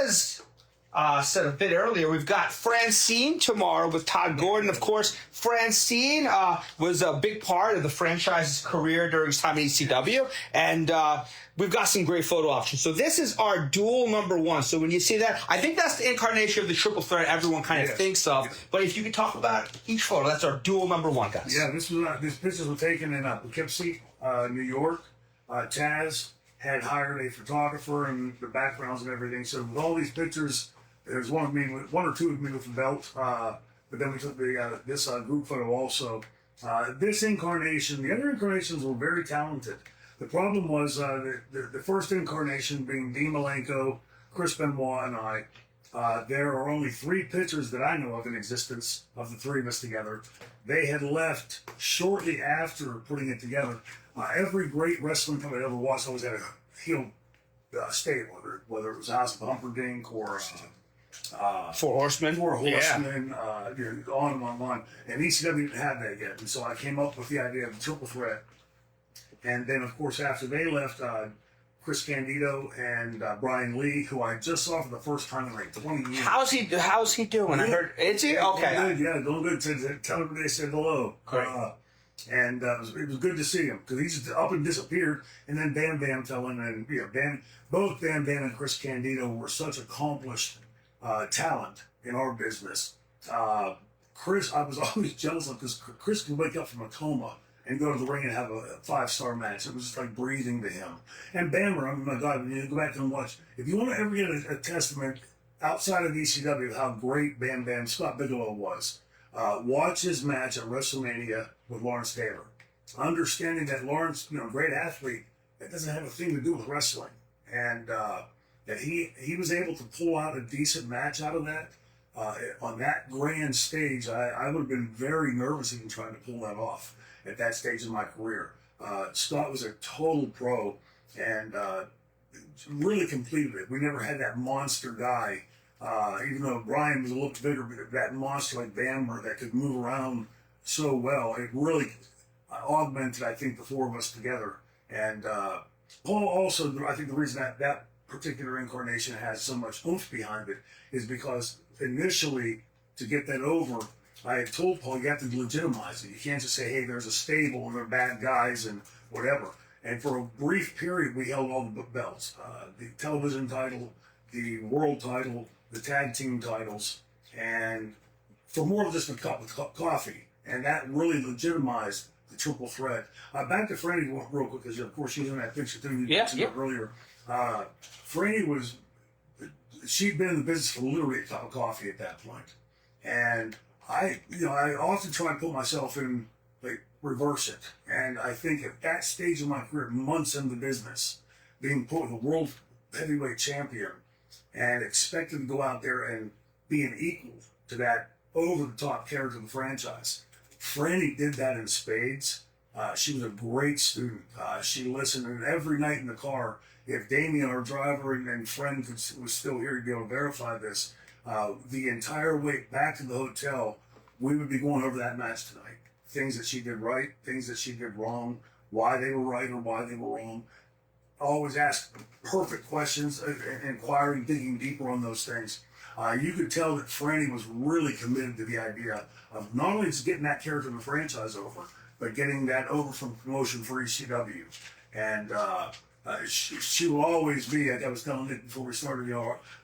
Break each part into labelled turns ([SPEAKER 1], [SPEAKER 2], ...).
[SPEAKER 1] as said a bit earlier, we've got Francine tomorrow with Todd Gordon. Of course, Francine was a big part of the franchise's career during his time at ECW, and we've got some great photo options. So this is our duel number one. So when you see that, I think that's the incarnation of the triple threat everyone kind of thinks of. But if you could talk about each photo, that's our duel number one, guys.
[SPEAKER 2] Yeah, these pictures were taken in Poughkeepsie, New York. Taz had hired a photographer and the backgrounds and everything. So with all these pictures, there's one or two of me with the belt. But then we took this group photo also. This incarnation, the other incarnations were very talented. The problem was the first incarnation being Dean Malenko, Chris Benoit, and I. There are only 3 pictures that I know of in existence of the 3 of us together. They had left shortly after putting it together. Every great wrestling company I ever watched always had a heel stable, whether it was House of Humperdinck or
[SPEAKER 1] Four Horsemen.
[SPEAKER 2] on and on. And ECW didn't have that yet. And so I came up with the idea of the triple threat. And then, of course, after they left, Chris Candido and Brian Lee, who I just saw for the first time in like 20 years.
[SPEAKER 1] How's he doing? I heard. Is he okay?
[SPEAKER 2] Doing good. Tell everybody they said hello.
[SPEAKER 1] Great.
[SPEAKER 2] And it was good to see him because he just up and disappeared. And then Bam Bam fell in, and both Bam Bam and Chris Candido were such accomplished talent in our business. Chris, I was always jealous of because Chris could wake up from a coma and go to the ring and have a 5-star match. It was just like breathing to him. And Bammer, I mean, my God, you go back and watch. If you want to ever get a testament outside of ECW of how great Bam Bam Scott Bigelow was, watch his match at WrestleMania with Lawrence Taylor. Understanding that Lawrence, great athlete, that doesn't have a thing to do with wrestling. And that he was able to pull out a decent match out of that. On that grand stage, I would have been very nervous even trying to pull that off at that stage of my career. Scott was a total pro and really completed it. We never had that monster guy, even though Brian was a little bigger, but that monster like Bammer that could move around so well. It really augmented, I think, the 4 of us together. And Paul also, I think the reason that particular incarnation has so much oomph behind it is because initially, to get that over, I had told Paul, you have to legitimize it. You can't just say, hey, there's a stable and they're bad guys and whatever. And for a brief period, we held all the belts. The television title, the world title, the tag team titles, and for more than just a cup of coffee. And that really legitimized the triple threat. Back to Franny real quick, because of course she's in that picture too you mentioned earlier. Franny she'd been in the business for literally a cup of coffee at that point. And I often try and put myself in, reverse it. And I think at that stage of my career, months into business, being put with a world heavyweight champion and expected to go out there and be an equal to that over-the-top character of the franchise. Franny did that in spades. She was a great student. She listened, and every night in the car, if Damien, our driver and friend, was still here, he'd be able to verify this. The entire way back to the hotel, we would be going over that match tonight. Things that she did right, things that she did wrong, why they were right or why they were wrong. Always ask perfect questions, inquiring, digging deeper on those things. You could tell that Franny was really committed to the idea of not only just getting that character in the franchise over, but getting that over from promotion for ECW. And she will always be, I was telling Nick before we started,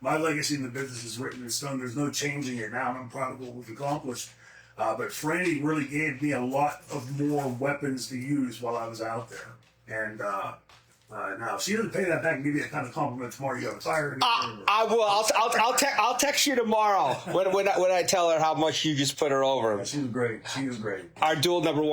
[SPEAKER 2] my legacy in the business is written in stone. There's no changing it now, and I'm proud of what we've accomplished. But Franny really gave me a lot of more weapons to use while I was out there. And now, if she doesn't pay that back and give you a kind of compliment tomorrow, you got to fire her.
[SPEAKER 1] I will. I'll text you tomorrow when I tell her how much you just put her over.
[SPEAKER 2] Yeah, she was great. She was great.
[SPEAKER 1] Our duel number one.